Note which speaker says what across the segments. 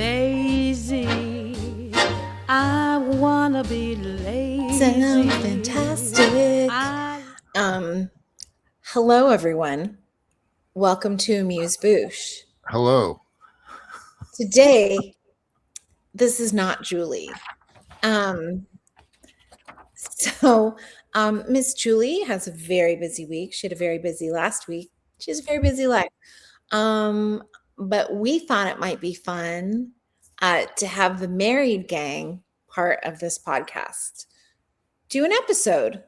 Speaker 1: lazy. I wanna be lazy.
Speaker 2: Sound fantastic. Hello, everyone. Welcome to Amuse-Bouche.
Speaker 3: Hello.
Speaker 2: Today, this is not Julie. Miss Julie has a very busy week. She had a very busy last week. She has a very busy life. But we thought it might be fun to have the married gang part of this podcast do an episode.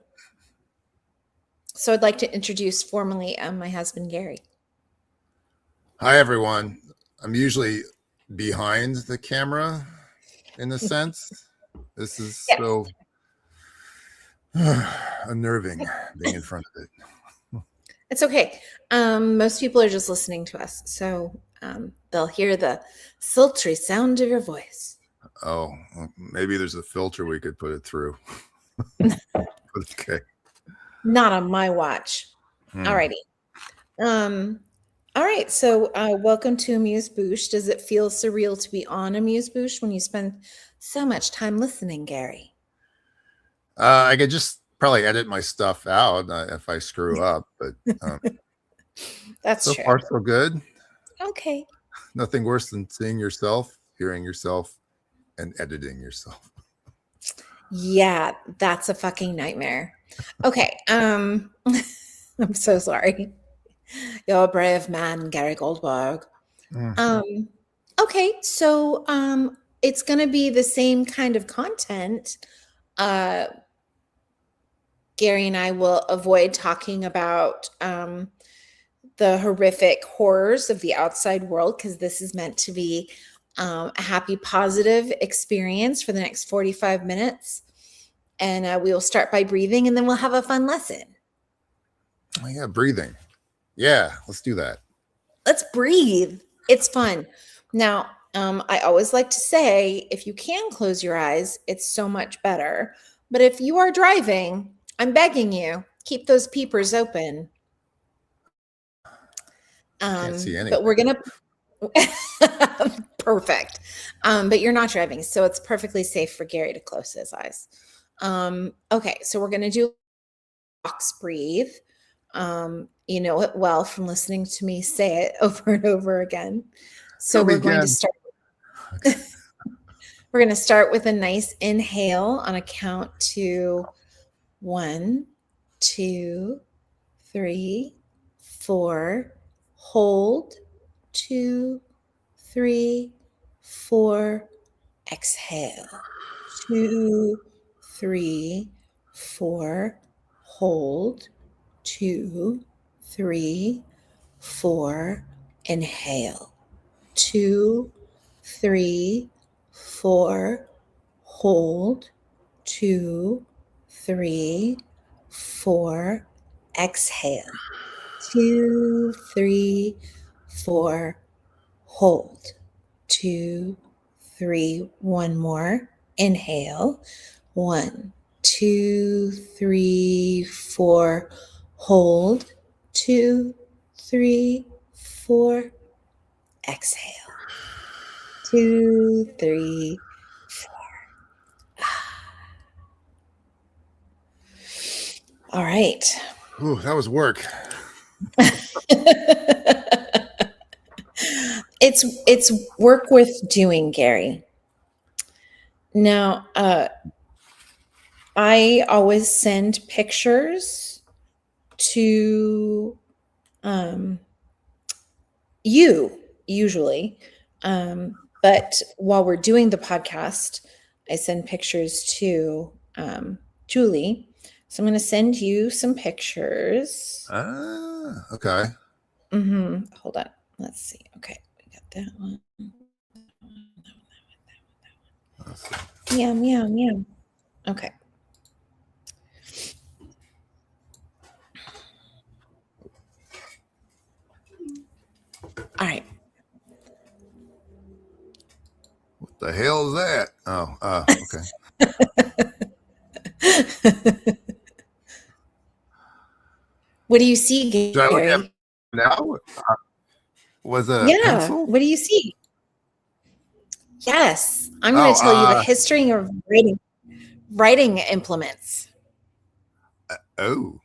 Speaker 2: So I'd like to introduce formally my husband, Gary.
Speaker 3: Hi, everyone. I'm usually behind the camera in a sense. This is so unnerving being in front of it.
Speaker 2: It's okay. Most people are just listening to us, so they'll hear the sultry sound of your voice.
Speaker 3: Oh, maybe there's a filter we could put it through. Okay.
Speaker 2: Not on my watch. Alrighty. All right. So welcome to Amuse-Bouche. Does it feel surreal to be on Amuse-Bouche when you spend so much time listening, Gary?
Speaker 3: I could just probably edit my stuff out if I screw up, but
Speaker 2: that's
Speaker 3: so
Speaker 2: true.
Speaker 3: far so good.
Speaker 2: Okay.
Speaker 3: Nothing worse than seeing yourself, hearing yourself, and editing yourself.
Speaker 2: Yeah, that's a fucking nightmare. Okay. I'm so sorry. You're a brave man, Gary Goldberg. Okay, so it's going to be the same kind of content. Gary and I will avoid talking about the horrific horrors of the outside world because this is meant to be a happy, positive experience for the next 45 minutes. And we will start by breathing, and then we'll have a fun lesson.
Speaker 3: Oh, yeah, breathing. Yeah, let's do that.
Speaker 2: Let's breathe. It's fun. Now, I always like to say, if you can close your eyes, it's so much better. But if you are driving, I'm begging you, keep those peepers open.
Speaker 3: Can't see anything.
Speaker 2: But we're going to... Perfect. But you're not driving, so it's perfectly safe for Gary to close his eyes. Okay, so we're going to do box breathe. You know it well from listening to me say it over and over again. So we're going to start. We're going to start with a nice inhale on a count to 1, 2, 3, 4. Hold 2, 3, 4. Exhale 2, 3, 4. Hold 2, 3, 4. Inhale 2, 3, 4. Hold 2, 3, 4. Exhale 2, 3, 4. Hold 2, 3. One more. Inhale 1, 2, 3, 4. Hold 2, 3, 4. Exhale 2, 3, 4. All right.
Speaker 3: Ooh, that was work.
Speaker 2: It's work worth doing, Gary. Now, I always send pictures to you, usually. But while we're doing the podcast, I send pictures to Julie. So I'm going to send you some pictures.
Speaker 3: Okay.
Speaker 2: Hold on. Let's see. Okay, we got that one. Meow, meow, meow. Okay. All right.
Speaker 3: What the hell is that? Oh, okay.
Speaker 2: What do you see, Gary?
Speaker 3: Do I look at now? Was a pencil?
Speaker 2: What do you see? Yes, I'm going
Speaker 3: Oh,
Speaker 2: to tell you the history of writing implements.
Speaker 3: Oh,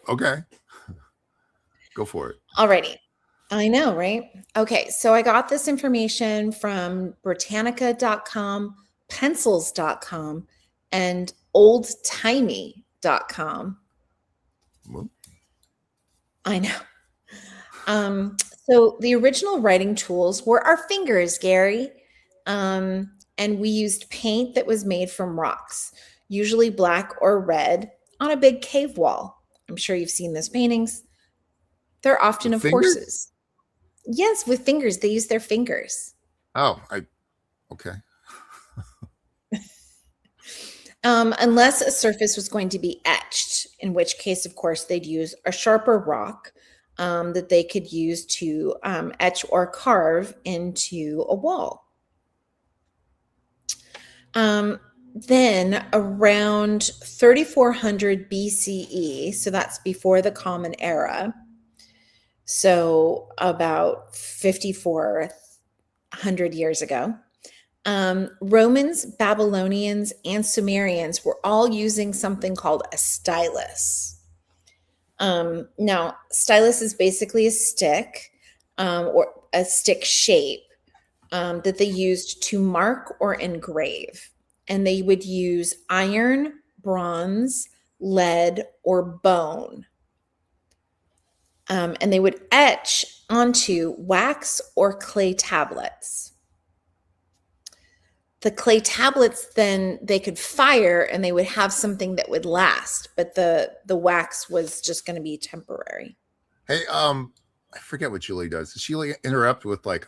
Speaker 3: okay. Go for it.
Speaker 2: Alrighty. I know, right? Okay, so I got this information from Britannica.com, pencils.com, and oldtimey.com.
Speaker 3: Well,
Speaker 2: I know. So the original writing tools were our fingers, Gary. And we used paint that was made from rocks, usually black or red, on a big cave wall. I'm sure you've seen those paintings. They're often
Speaker 3: with
Speaker 2: of
Speaker 3: fingers?
Speaker 2: horses. Yes, with fingers. They use their fingers.
Speaker 3: Oh, okay.
Speaker 2: Unless a surface was going to be etched, in which case, of course, they'd use a sharper rock that they could use to etch or carve into a wall. Then around 3400 BCE, so that's before the Common Era, so about 5,400 years ago, Romans, Babylonians, and Sumerians were all using something called a stylus. Now, stylus is basically a stick or a stick shape that they used to mark or engrave. And they would use iron, bronze, lead, or bone. And they would etch onto wax or clay tablets. The clay tablets, then they could fire and they would have something that would last, but the wax was just going to be temporary.
Speaker 3: Hey, I forget what Julie does. Does she like interrupt with like,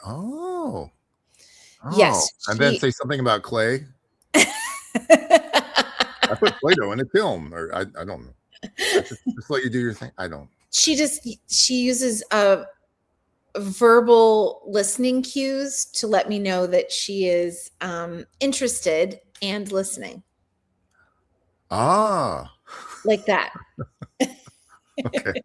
Speaker 2: Yes,
Speaker 3: and then say something about clay? I put Play-Doh in a kiln, or I don't know. Just let you do your thing. I don't.
Speaker 2: She uses verbal listening cues to let me know that she is interested and listening. Like that.
Speaker 3: Okay.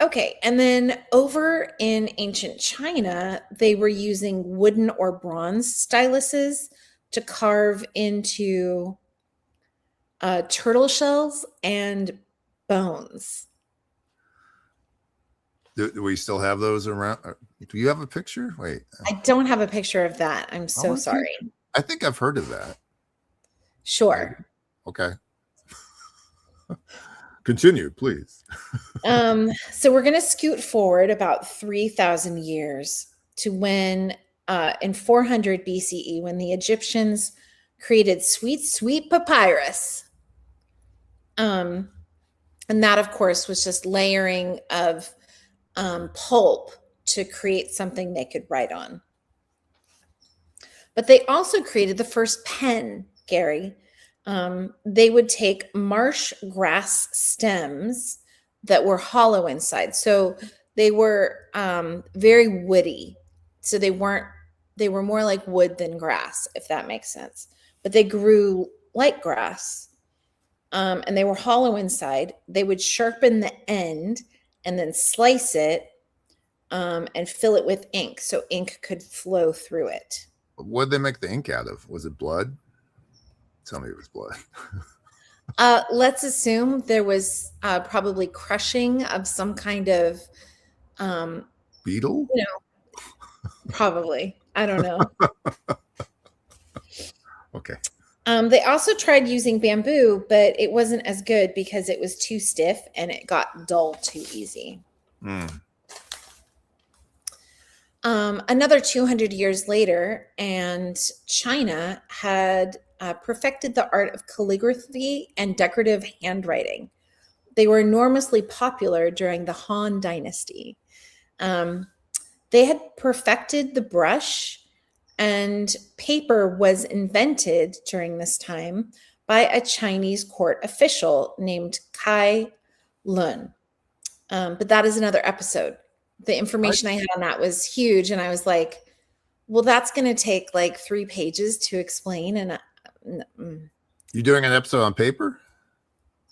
Speaker 2: Okay, and then over in ancient China, they were using wooden or bronze styluses to carve into turtle shells and bones.
Speaker 3: Do we still have those around? Do you have a picture? Wait.
Speaker 2: I don't have a picture of that. I'm so sorry.
Speaker 3: I think I've heard of that.
Speaker 2: Sure.
Speaker 3: Maybe. Okay. Continue, please.
Speaker 2: So we're going to scoot forward about 3,000 years to when in 400 BCE, when the Egyptians created sweet papyrus. And that, of course, was just layering of pulp to create something they could write on. But they also created the first pen, Gary. They would take marsh grass stems that were hollow inside. So they were very woody. So they were more like wood than grass, if that makes sense. But they grew like grass. And they were hollow inside. They would sharpen the end and then slice it and fill it with ink so ink could flow through it.
Speaker 3: What did they make the ink out of? Was it blood? Tell me it was blood.
Speaker 2: Let's assume there was probably crushing of some kind of
Speaker 3: beetle.
Speaker 2: Probably. I don't know.
Speaker 3: Okay.
Speaker 2: They also tried using bamboo, but it wasn't as good because it was too stiff and it got dull too easy. Another 200 years later, and China had perfected the art of calligraphy and decorative handwriting. They were enormously popular during the Han Dynasty. They had perfected the brush, and paper was invented during this time by a Chinese court official named Kai Lun. But that is another episode. The information I had on that was huge. And I was like, well, that's going to take like 3 pages to explain. And
Speaker 3: you doing an episode on paper?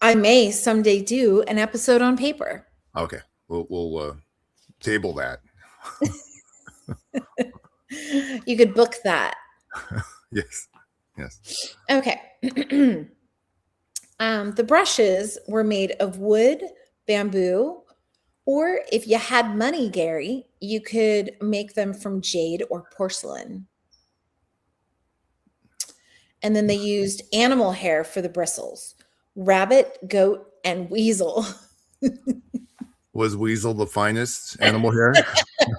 Speaker 2: I may someday do an episode on paper.
Speaker 3: Okay. We'll table that.
Speaker 2: You could book that.
Speaker 3: Yes. Yes.
Speaker 2: Okay. The brushes were made of wood, bamboo, or if you had money, Gary, you could make them from jade or porcelain. And then they used animal hair for the bristles, rabbit, goat, and weasel.
Speaker 3: Was weasel the finest animal hair?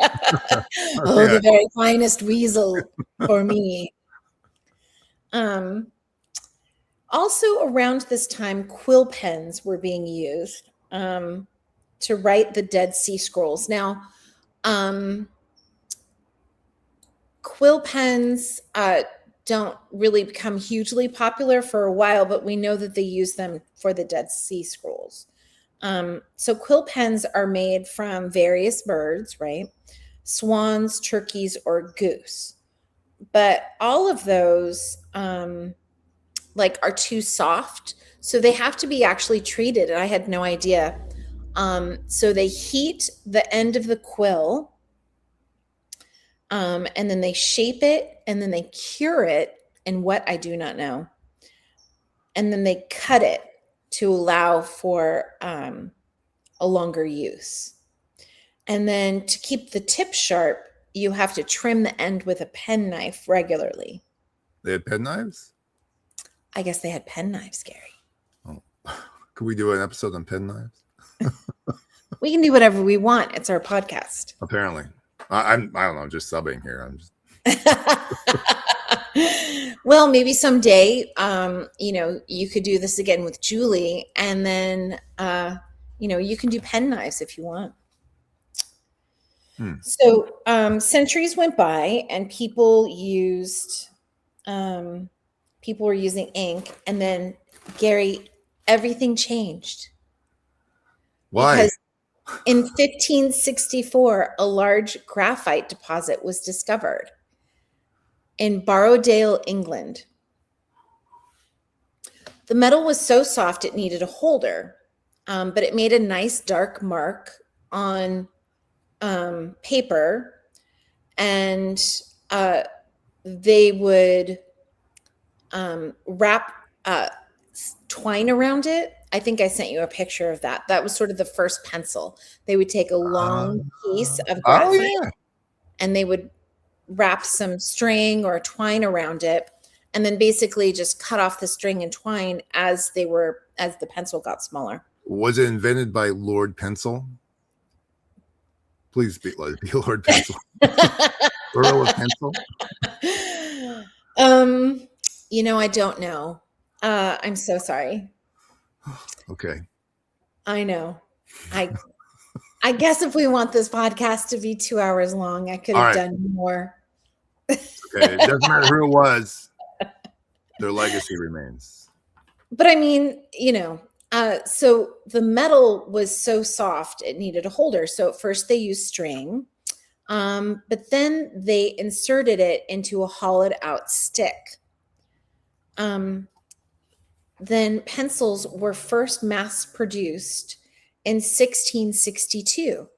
Speaker 2: Oh,
Speaker 3: Yeah.
Speaker 2: the very finest weasel for me. Also around this time, quill pens were being used to write the Dead Sea Scrolls. Now, quill pens don't really become hugely popular for a while, but we know that they use them for the Dead Sea Scrolls. So quill pens are made from various birds, right? Swans, turkeys, or goose. But all of those are too soft. So they have to be actually treated. And I had no idea. So they heat the end of the quill and then they shape it and then they cure it in what I do not know. And then they cut it to allow for a longer use. And then to keep the tip sharp, you have to trim the end with a penknife regularly.
Speaker 3: They had pen knives?
Speaker 2: I guess they had penknives, Gary.
Speaker 3: Oh. Could we do an episode on pen knives?
Speaker 2: We can do whatever we want. It's our podcast.
Speaker 3: Apparently. I don't know, just subbing here. I'm just
Speaker 2: Well, maybe someday, you could do this again with Julie, and then, you can do pen knives if you want. So centuries went by, and people were using ink, and then Gary, everything changed.
Speaker 3: Why?
Speaker 2: Because in 1564, a large graphite deposit was discovered in Borrowdale, England. The metal was so soft it needed a holder, but it made a nice dark mark on paper, and they would wrap twine around it. I think I sent you a picture of that. That was sort of the first pencil. They would take a long piece of graphite and they would wrap some string or twine around it, and then basically just cut off the string and twine as the pencil got smaller.
Speaker 3: Was it invented by Lord Pencil? Please be Lord Pencil. Earl of Pencil?
Speaker 2: I don't know. I'm so sorry.
Speaker 3: Okay.
Speaker 2: I know. I guess if we want this podcast to be 2 hours long, I could have done more.
Speaker 3: Okay. It doesn't matter who it was. Their legacy remains.
Speaker 2: But I mean, so the metal was so soft, it needed a holder. So at first they used string, but then they inserted it into a hollowed out stick. Then pencils were first mass produced in 1662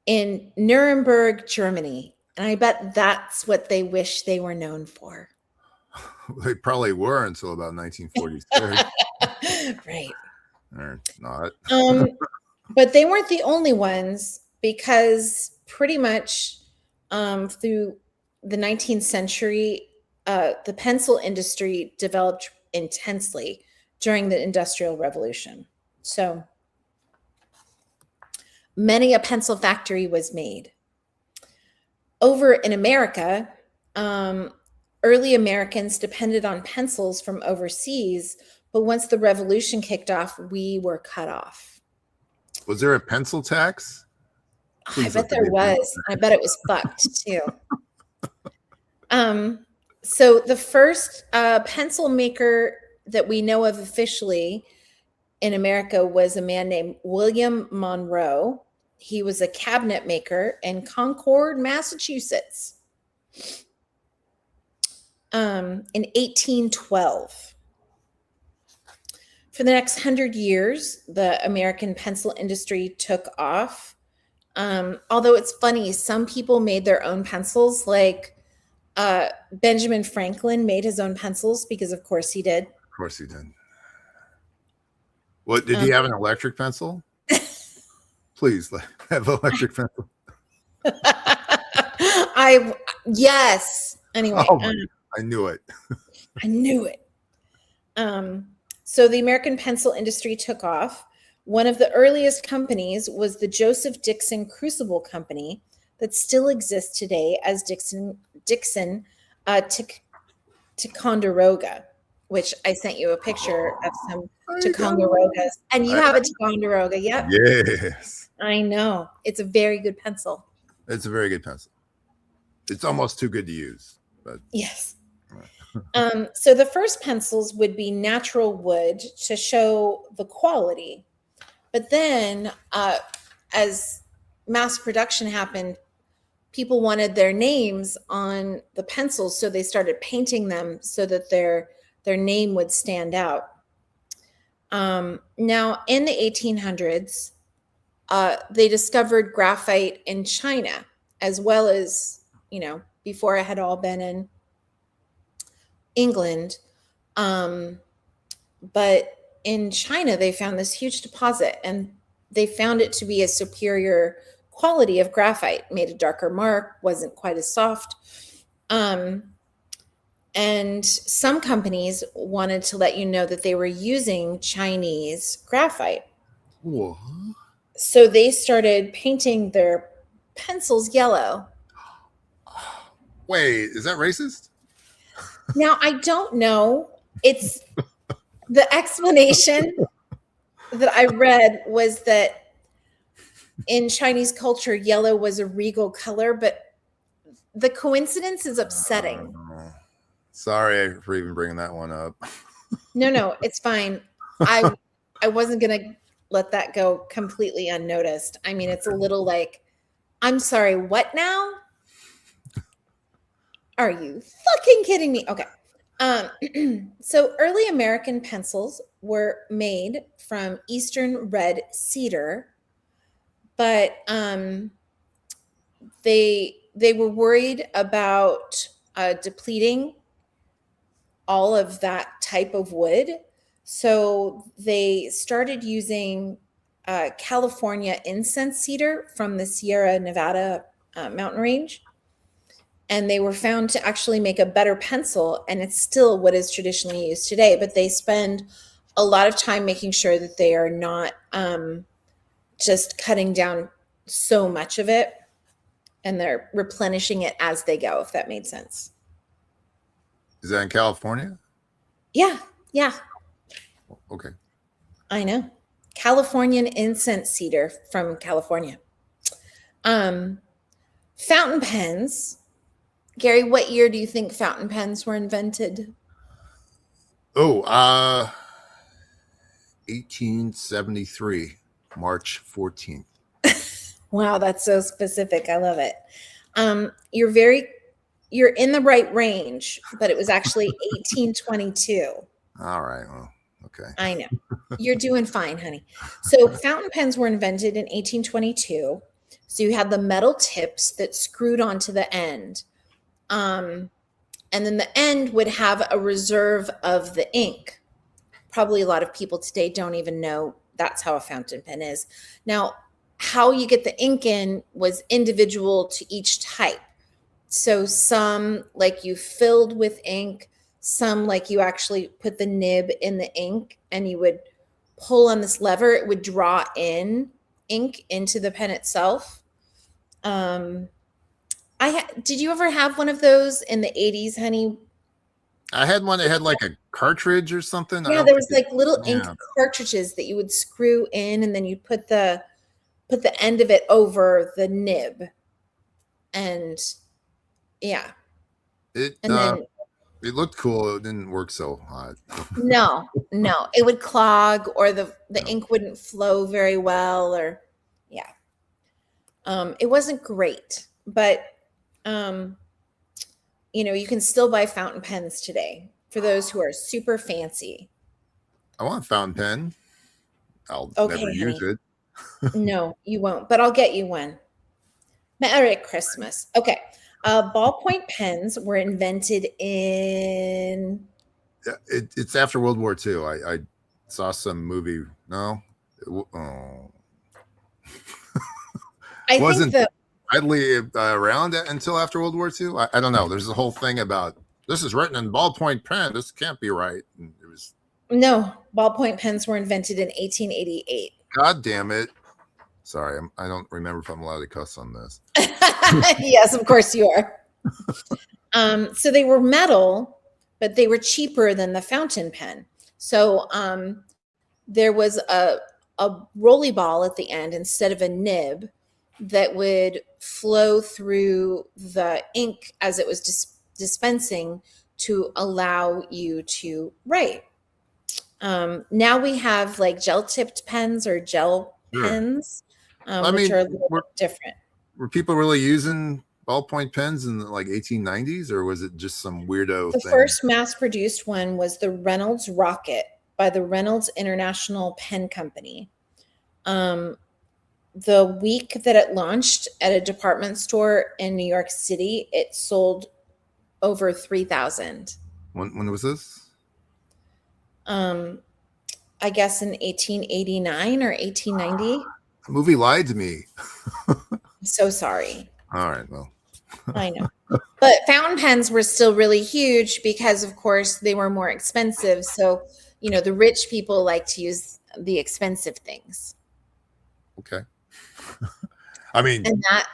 Speaker 2: in Nuremberg, Germany. And I bet that's what they wish they were known for.
Speaker 3: They probably were until about 1946.
Speaker 2: Right.
Speaker 3: Or not.
Speaker 2: But they weren't the only ones, because pretty much through the 19th century, the pencil industry developed intensely during the Industrial Revolution. So many a pencil factory was made. Over in America, early Americans depended on pencils from overseas, but once the revolution kicked off, we were cut off.
Speaker 3: Was there a pencil tax?
Speaker 2: I bet there was. I bet it was fucked too. So the first pencil maker that we know of officially in America was a man named William Monroe. He was a cabinet maker in Concord, Massachusetts, in 1812. For the next 100 years, the American pencil industry took off. Although it's funny, some people made their own pencils, like Benjamin Franklin made his own pencils because, of course, he did.
Speaker 3: Of course he did. What did he
Speaker 2: Um,
Speaker 3: have an electric pencil? Please have an electric pencil.
Speaker 2: Yes. Anyway,
Speaker 3: Oh my, I knew it.
Speaker 2: I knew it. So the American pencil industry took off. One of the earliest companies was the Joseph Dixon Crucible Company that still exists today as Dixon Ticonderoga, which I sent you a picture of some Ticonderogas. And you have a Ticonderoga. Yep.
Speaker 3: Yes.
Speaker 2: I know. It's a very good pencil.
Speaker 3: It's a very good pencil. It's almost too good to use. But
Speaker 2: yes. So the first pencils would be natural wood to show the quality. But then as mass production happened, people wanted their names on the pencils, so they started painting them so that their name would stand out. Now, in the 1800s, they discovered graphite in China, as well as, before it had all been in England. But in China, they found this huge deposit, and they found it to be a superior quality of graphite, made a darker mark, wasn't quite as soft. And some companies wanted to let you know that they were using Chinese graphite.
Speaker 3: Whoa.
Speaker 2: So they started painting their pencils yellow.
Speaker 3: Wait, is that racist?
Speaker 2: Now, I don't know. It's the explanation that I read was that in Chinese culture, yellow was a regal color, but the coincidence is upsetting.
Speaker 3: Sorry for even bringing that one up.
Speaker 2: No, it's fine. I wasn't going to let that go completely unnoticed. I mean, it's a little like, I'm sorry, what now? Are you fucking kidding me? Okay. So early American pencils were made from eastern red cedar, but they were worried about depleting all of that type of wood. So they started using California incense cedar from the Sierra Nevada mountain range. And they were found to actually make a better pencil, and it's still what is traditionally used today. But they spend a lot of time making sure that they are not just cutting down so much of it, and they're replenishing it as they go, if that made sense.
Speaker 3: Is that in California?
Speaker 2: Yeah.
Speaker 3: Okay.
Speaker 2: I know. Californian incense cedar from California. Fountain pens. Gary, what year do you think fountain pens were invented?
Speaker 3: 1873, March 14th.
Speaker 2: Wow, that's so specific. I love it. You're in the right range, but it was actually 1822.
Speaker 3: All right. Well, okay.
Speaker 2: I know. You're doing fine, honey. So fountain pens were invented in 1822. So you had the metal tips that screwed onto the end. And then the end would have a reserve of the ink. Probably a lot of people today don't even know that's how a fountain pen is. Now, how you get the ink in was individual to each type. So some like you filled with ink, some like you actually put the nib in the ink and you would pull on this lever, it would draw in ink into the pen itself. Did you ever have one of those in the 80s, honey?
Speaker 3: I had one that had like a cartridge or something.
Speaker 2: Yeah, there was like little ink cartridges that you would screw in, and then you put the end of it over the nib. And yeah.
Speaker 3: It looked cool. It didn't work so hot.
Speaker 2: No, it would clog, or the ink wouldn't flow very well, or yeah. It wasn't great, but you can still buy fountain pens today for those who are super fancy.
Speaker 3: I want a fountain pen. I'll
Speaker 2: Okay,
Speaker 3: never use
Speaker 2: honey.
Speaker 3: it.
Speaker 2: No, you won't, but I'll get you one. Merry Christmas. Okay. Ballpoint pens were invented in.
Speaker 3: Yeah, it's after World War II. I saw some movie. No, oh,
Speaker 2: I think
Speaker 3: wasn't
Speaker 2: the
Speaker 3: widely around until after World War II. I don't know. There's a whole thing about this is written in ballpoint pen. This can't be right. And it was.
Speaker 2: no, ballpoint pens were invented in 1888.
Speaker 3: God damn it. Sorry, I don't remember if I'm allowed to cuss on this.
Speaker 2: Yes, of course you are. So they were metal, but they were cheaper than the fountain pen. So there was a rolly ball at the end instead of a nib that would flow through the ink as it was dispensing to allow you to write. Now we have like gel tipped pens or gel
Speaker 3: Sure.
Speaker 2: pens,
Speaker 3: I
Speaker 2: which
Speaker 3: mean,
Speaker 2: are a little bit different.
Speaker 3: were people really using ballpoint pens in the like 1890s, or was it just some weirdo
Speaker 2: The
Speaker 3: thing?
Speaker 2: first mass produced one was the Reynolds Rocket by the Reynolds International Pen Company. The week that it launched at a department store in New York City, it sold over 3,000.
Speaker 3: When was this?
Speaker 2: I guess in 1889 or 1890.
Speaker 3: The movie lied to me.
Speaker 2: I'm so sorry.
Speaker 3: All right, well,
Speaker 2: I know. But fountain pens were still really huge because, of course, they were more expensive. So, the rich people like to use the expensive things.
Speaker 3: okay. I mean,
Speaker 2: And that,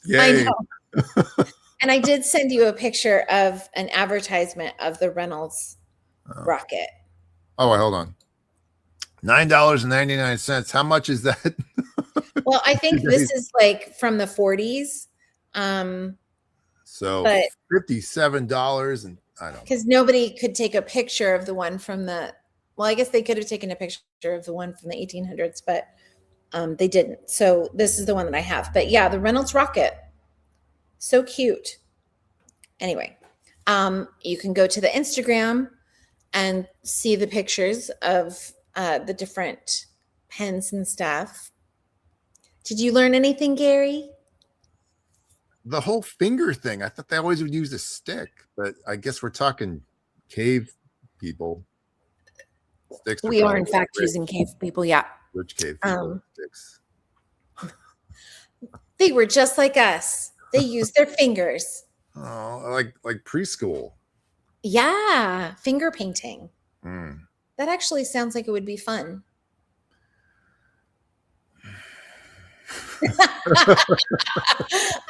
Speaker 3: yay.
Speaker 2: I know. And I did send you a picture of an advertisement of the Reynolds Rocket.
Speaker 3: Oh, wait, hold on. $9.99. How much is that?
Speaker 2: Well, I think this is like from the 40s.
Speaker 3: So
Speaker 2: but
Speaker 3: $57, and I don't know.
Speaker 2: Because nobody could take a picture of the one from I guess they could have taken a picture of the one from the 1800s, but they didn't. So this is the one that I have. But yeah, the Reynolds Rocket. So cute. Anyway, you can go to the Instagram and see the pictures of the different pens and stuff. Did you learn anything, Gary?
Speaker 3: The whole finger thing. I thought they always would use a stick, but I guess we're talking cave people. Sticks
Speaker 2: We are, in fact, using cave people. Yeah.
Speaker 3: Rich cave people sticks.
Speaker 2: They were just like us. They used their fingers.
Speaker 3: Oh, like preschool.
Speaker 2: Yeah, finger painting.
Speaker 3: Mm.
Speaker 2: That actually sounds like it would be fun.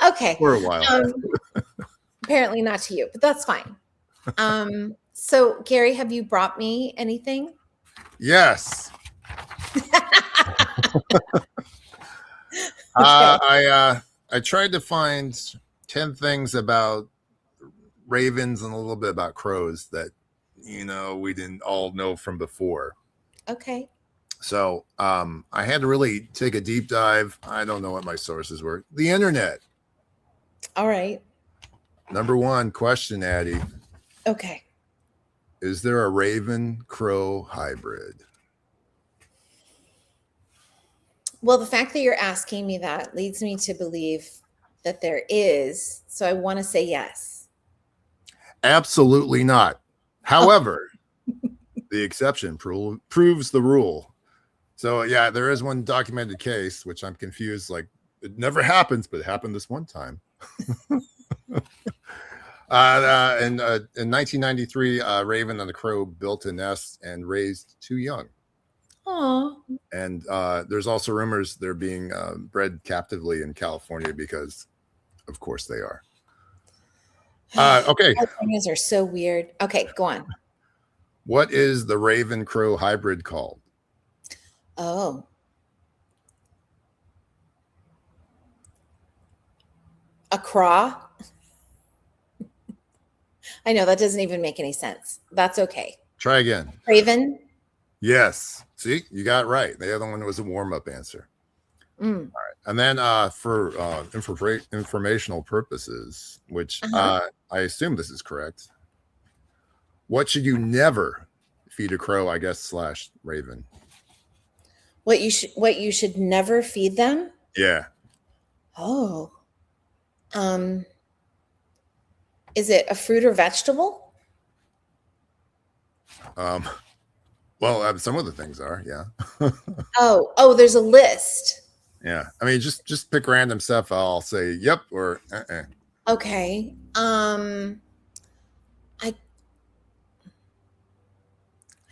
Speaker 2: Okay.
Speaker 3: For a while.
Speaker 2: Apparently not to you, but that's fine. So Gary, have you brought me anything?
Speaker 3: Yes. I tried to find 10 things about ravens and a little bit about crows that we didn't all know from before.
Speaker 2: Okay.
Speaker 3: So I had to really take a deep dive. I don't know what my sources were. The internet.
Speaker 2: All right.
Speaker 3: Number one question, Addy.
Speaker 2: Okay.
Speaker 3: Is there a raven crow hybrid?
Speaker 2: Well, the fact that you're asking me that leads me to believe that there is. So I want to say yes.
Speaker 3: Absolutely not. However, the exception proves the rule. So yeah, there is one documented case, which I'm confused. Like it never happens, but it happened this one time. In 1993, Raven and the crow built a nest and raised 2 young.
Speaker 2: Aww.
Speaker 3: And there's also rumors they're being bred captively in California because, of course, they are. Okay.
Speaker 2: Californians are so weird. Okay, go on.
Speaker 3: What is the raven crow hybrid called?
Speaker 2: Oh. A craw? I know that doesn't even make any sense. That's okay.
Speaker 3: Try again.
Speaker 2: Raven?
Speaker 3: Yes. See, you got it right. The other one was a warm-up answer. All right. And then for informational purposes, which I assume this is correct. What should you never feed a crow, I guess, / raven?
Speaker 2: What you should never feed them?
Speaker 3: Yeah.
Speaker 2: Oh. Um, is it a fruit or vegetable?
Speaker 3: Um, well, some of the things are, yeah.
Speaker 2: Oh, there's a list.
Speaker 3: Yeah. I mean, just pick random stuff. I'll say yep or
Speaker 2: Okay. I I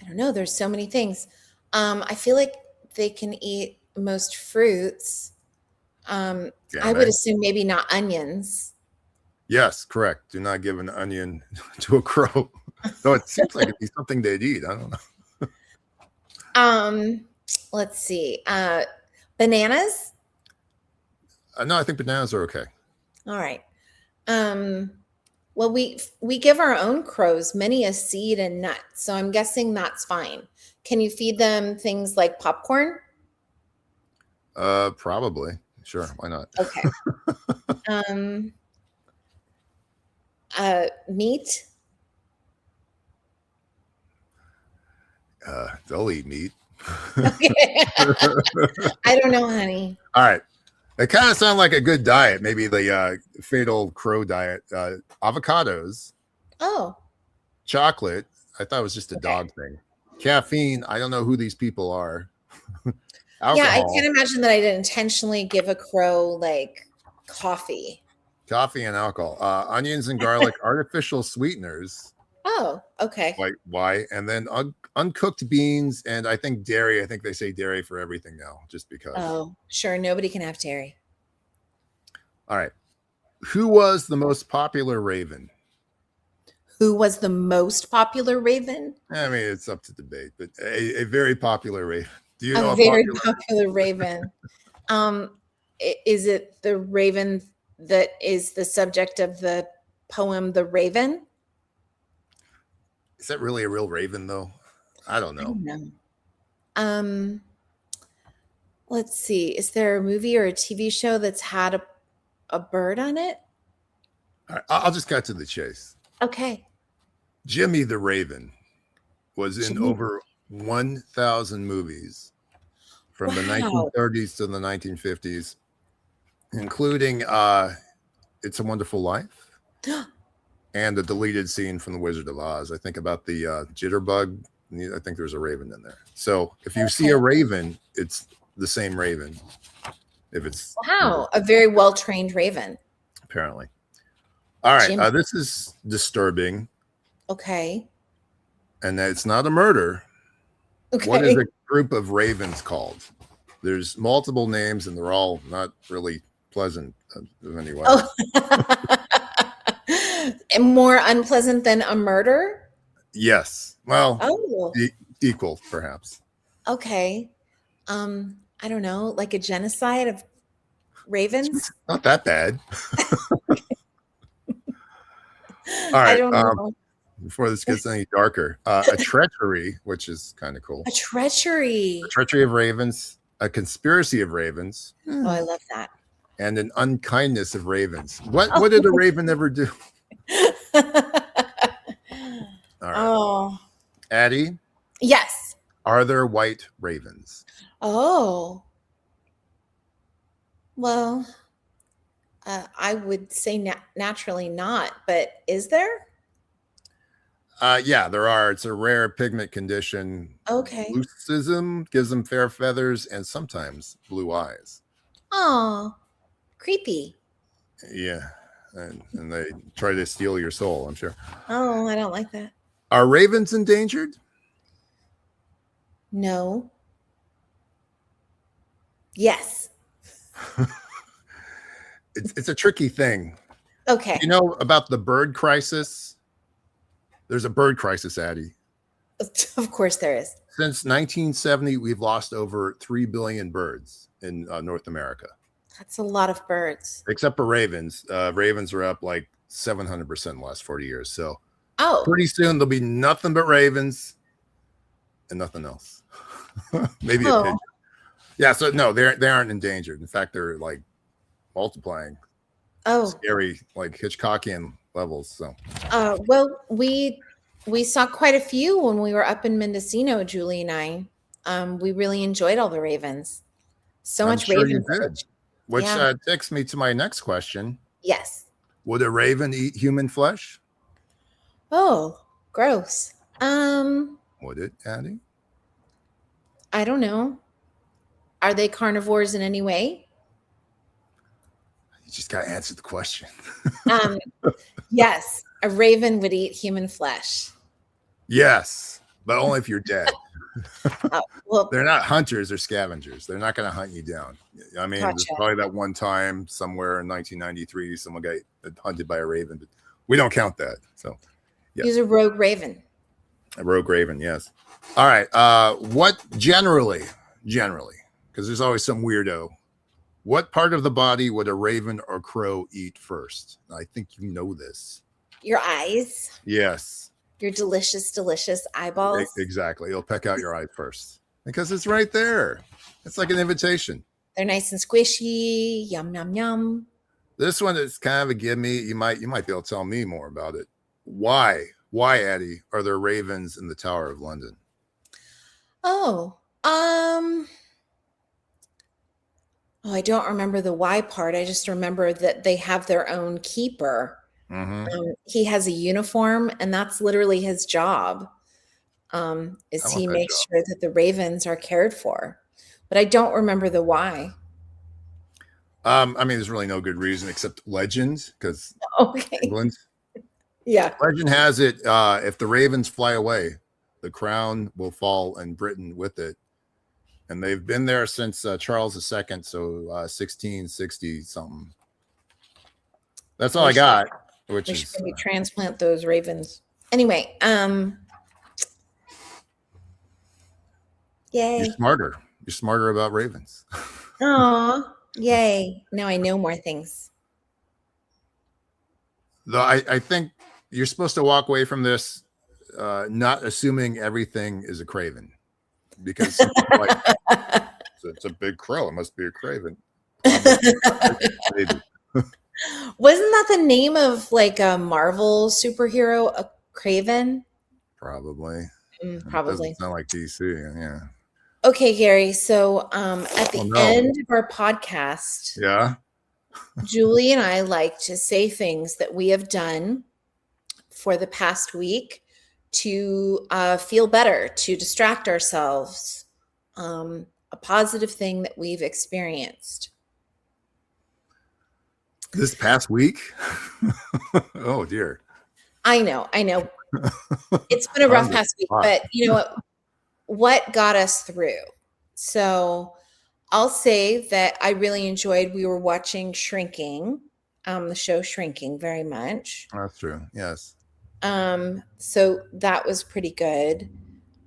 Speaker 2: don't know. There's so many things. I feel like they can eat most fruits. I
Speaker 3: Can
Speaker 2: would
Speaker 3: they?
Speaker 2: assume maybe not onions.
Speaker 3: Yes, correct. Do not give an onion to a crow. Though it seems like it'd be something they'd eat. I don't know.
Speaker 2: Let's see. Bananas.
Speaker 3: No, I think bananas are okay.
Speaker 2: All right. Um, well, we give our own crows many a seed and nut, so I'm guessing that's fine. Can you feed them things like popcorn?
Speaker 3: Probably. Sure. Why not?
Speaker 2: Okay. Um, meat.
Speaker 3: They'll eat meat.
Speaker 2: Okay. I don't know, honey.
Speaker 3: All right. They kind of sound like a good diet. Maybe the fatal crow diet. Avocados,
Speaker 2: Oh,
Speaker 3: chocolate. I thought it was just a
Speaker 2: okay.
Speaker 3: dog thing. Caffeine. I don't know who these people are.
Speaker 2: Yeah, I
Speaker 3: Alcohol,
Speaker 2: can't imagine that I'd intentionally give a crow like coffee.
Speaker 3: coffee, and alcohol. Onions and garlic, artificial sweeteners.
Speaker 2: Oh, okay.
Speaker 3: Like why? And then uncooked beans, and I think dairy. I think they say dairy for everything now, just because.
Speaker 2: Oh, sure. Nobody can have dairy.
Speaker 3: All right. Who was the most popular raven?
Speaker 2: Who was the most popular raven?
Speaker 3: I mean, it's up to debate, but a very popular raven. Do you know
Speaker 2: A
Speaker 3: a
Speaker 2: very
Speaker 3: popular?
Speaker 2: popular raven. Is it the raven that is the subject of the poem The Raven?
Speaker 3: Is that really a real raven, though? I don't
Speaker 2: I
Speaker 3: know.
Speaker 2: don't know. Um, let's see. Is there a movie or a TV show that's had a bird on it?
Speaker 3: All right, I'll just cut to the chase.
Speaker 2: Okay.
Speaker 3: Jimmy the Raven was in
Speaker 2: Jimmy.
Speaker 3: over 1,000 movies from the
Speaker 2: Wow.
Speaker 3: 1930s to the 1950s, including It's a Wonderful Life and the deleted scene from The Wizard of Oz. I think about the jitterbug. I think there's a raven in there. So if you see a raven, it's the same raven. If it's
Speaker 2: Wow. A very well-trained raven.
Speaker 3: apparently. All right.
Speaker 2: Jimmy.
Speaker 3: This is disturbing,
Speaker 2: Okay.
Speaker 3: and it's not a murder.
Speaker 2: Okay.
Speaker 3: What is a group of ravens called? There's multiple names, and they're all not really pleasant anyway.
Speaker 2: Oh. And more unpleasant than a murder?
Speaker 3: Yes. Well,
Speaker 2: Oh,
Speaker 3: equal, perhaps.
Speaker 2: okay. I don't know, like a genocide of ravens?
Speaker 3: Not that bad. All
Speaker 2: I
Speaker 3: right.
Speaker 2: don't know.
Speaker 3: Before this gets any darker, a treachery, which is kind of cool.
Speaker 2: A treachery.
Speaker 3: A treachery of ravens, a conspiracy of ravens,
Speaker 2: Oh, I love that.
Speaker 3: and an unkindness of ravens. What did a raven ever do? All right.
Speaker 2: Oh,
Speaker 3: Addy,
Speaker 2: yes.
Speaker 3: are there white ravens?
Speaker 2: Oh. Well, I would say naturally not, but is there?
Speaker 3: Yeah, there are. It's a rare pigment condition.
Speaker 2: Okay.
Speaker 3: Leucism gives them fair feathers and sometimes blue eyes.
Speaker 2: Oh, creepy.
Speaker 3: Yeah, and they try to steal your soul, I'm sure.
Speaker 2: Oh, I don't like that.
Speaker 3: Are ravens endangered?
Speaker 2: No. Yes.
Speaker 3: It's a tricky thing.
Speaker 2: Okay.
Speaker 3: You know about the bird crisis? There's a bird crisis, Addy.
Speaker 2: Of course there is.
Speaker 3: Since 1970, we've lost over 3 billion birds in North America.
Speaker 2: That's a lot of birds.
Speaker 3: Except for ravens. Ravens are up like 700% in the last 40 years. So
Speaker 2: Oh,
Speaker 3: pretty soon there'll be nothing but ravens and nothing else. Maybe a
Speaker 2: Oh.
Speaker 3: pigeon. Yeah, so no, they aren't endangered. In fact, they're like multiplying.
Speaker 2: oh.
Speaker 3: Scary, like Hitchcockian levels. So
Speaker 2: Well, we saw quite a few when we were up in Mendocino, Julie and I. we really enjoyed all the ravens. So
Speaker 3: I'm
Speaker 2: much
Speaker 3: sure you
Speaker 2: raven
Speaker 3: did.
Speaker 2: footage.
Speaker 3: Which
Speaker 2: Yeah.
Speaker 3: takes me to my next question.
Speaker 2: Yes.
Speaker 3: Would a raven eat human flesh?
Speaker 2: Oh, gross.
Speaker 3: Would it, Addy?
Speaker 2: I don't know. Are they carnivores in any way?
Speaker 3: You just got to answer the question.
Speaker 2: Yes, a raven would eat human flesh.
Speaker 3: Yes, but only if you're dead.
Speaker 2: Well,
Speaker 3: They're not hunters or scavengers. They're not going to hunt you down. I mean, there's
Speaker 2: Gotcha.
Speaker 3: probably that one time somewhere in 1993, someone got hunted by a raven, but we don't count that. So, yeah.
Speaker 2: He's a rogue raven.
Speaker 3: A rogue raven, yes. All right. What generally, because there's always some weirdo, what part of the body would a raven or crow eat first? I think you know this.
Speaker 2: Your eyes.
Speaker 3: Yes.
Speaker 2: Your delicious, delicious eyeballs.
Speaker 3: Exactly. It'll peck out your eye first because it's right there. It's like an invitation.
Speaker 2: They're nice and squishy. Yum, yum, yum.
Speaker 3: This one is kind of a gimme. You might be able to tell me more about it. Why, Addy, are there ravens in the Tower of London?
Speaker 2: Oh, I don't remember the why part. I just remember that they have their own keeper. He has a uniform, and that's literally his job. Is he makes sure that the ravens are cared for, but I don't remember the why.
Speaker 3: I mean, there's really no good reason except legends, because England.
Speaker 2: Yeah.
Speaker 3: Legend has it, if the ravens fly away, the crown will fall and Britain with it. And they've been there since Charles II, so 1660 something. That's all I got. Which
Speaker 2: we
Speaker 3: is
Speaker 2: should maybe transplant those ravens. Anyway, yay.
Speaker 3: You're smarter. You're smarter about ravens.
Speaker 2: Aw, yay. Now I know more things.
Speaker 3: Though I think you're supposed to walk away from this not assuming everything is a craven. Because like, it's a big crow. It must be a craven. Maybe.
Speaker 2: Wasn't that the name of like a Marvel superhero, a Craven?
Speaker 3: Probably.
Speaker 2: Probably.
Speaker 3: It doesn't sound like DC. Yeah.
Speaker 2: Okay, Gary. So at the end of our podcast,
Speaker 3: yeah,
Speaker 2: Julie and I like to say things that we have done for the past week to feel better, to distract ourselves, a positive thing that we've experienced.
Speaker 3: This past week? Oh, dear.
Speaker 2: I know. It's been a rough past week, but you know what got us through? So I'll say that I really enjoyed, we were watching Shrinking, the show Shrinking very much.
Speaker 3: That's true. Yes.
Speaker 2: So that was pretty good.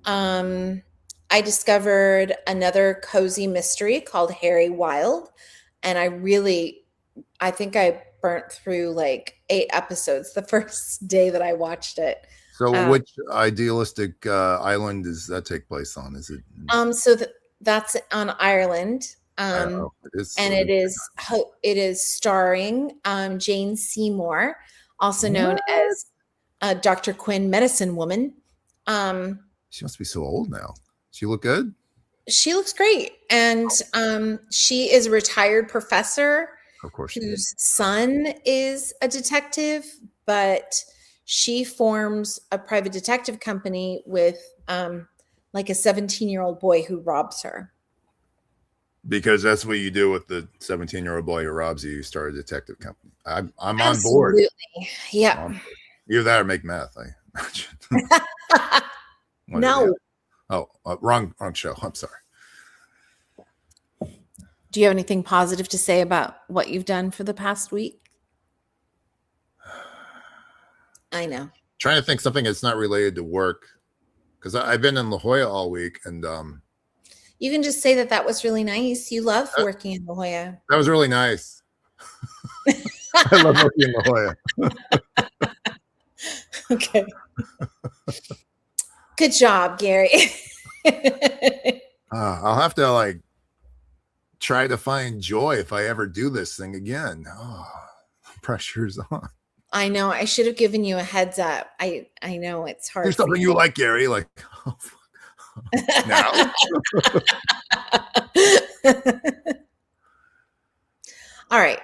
Speaker 2: I discovered another cozy mystery called Harry Wild, and I think I burnt through like 8 episodes the first day that I watched it.
Speaker 3: So which idealistic island does that take place on? Is it?
Speaker 2: So that's on Ireland. It is starring Jane Seymour, also known as Dr. Quinn, Medicine Woman.
Speaker 3: She must be so old now. She look good?
Speaker 2: She looks great. And she is a retired professor,
Speaker 3: of course,
Speaker 2: whose son is a detective, but she forms a private detective company with like a 17-year-old boy who robs her.
Speaker 3: Because that's what you do with the 17-year-old boy who robs you. You start a detective company. I'm on board.
Speaker 2: Yeah.
Speaker 3: Either that or make meth, I imagine.
Speaker 2: No.
Speaker 3: Oh, wrong show. I'm sorry.
Speaker 2: Do you have anything positive to say about what you've done for the past week? I know.
Speaker 3: Trying to think something that's not related to work, because I've been in La Jolla all week, and
Speaker 2: you can just say that was really nice. You love working in La Jolla.
Speaker 3: That was really nice. I love working in La Jolla.
Speaker 2: Okay. Good job, Gary.
Speaker 3: I'll have to try to find joy if I ever do this thing again. Oh, pressure's on.
Speaker 2: I know. I should have given you a heads up. I know it's hard.
Speaker 3: There's something you like, Gary. Like, oh, Now,
Speaker 2: All right.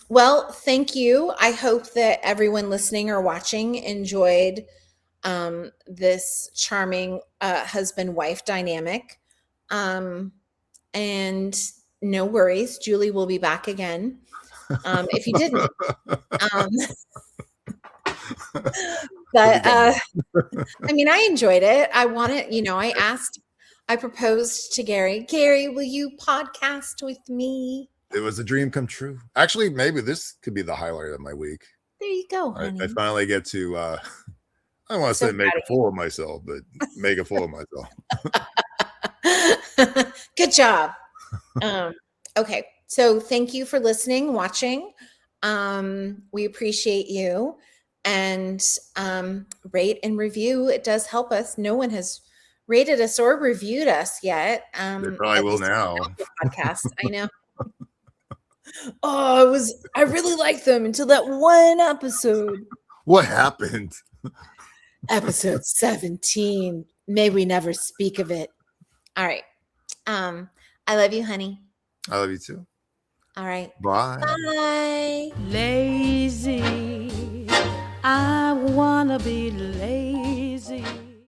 Speaker 2: Well, thank you. I hope that everyone listening or watching enjoyed this charming husband-wife dynamic. And no worries, Julie will be back again. If you didn't. Um, but I mean, I enjoyed it. I wanted, I proposed to Gary, will you podcast with me?
Speaker 3: it was a dream come true. Actually, maybe this could be the highlight of my week.
Speaker 2: There you go, honey.
Speaker 3: I finally get to, I don't want to say make a fool of myself, but make a fool of myself.
Speaker 2: Good job. Okay. So thank you for listening, watching. We appreciate you, and rate and review. It does help us. No one has rated us or reviewed us yet.
Speaker 3: They probably will now.
Speaker 2: Podcast. I know. Oh, I really liked them until that one episode.
Speaker 3: What happened?
Speaker 2: Episode 17. May we never speak of it. All right. I love you, honey.
Speaker 3: I love you too.
Speaker 2: All right.
Speaker 3: Bye.
Speaker 2: Bye.
Speaker 1: Lazy, I wanna be lazy.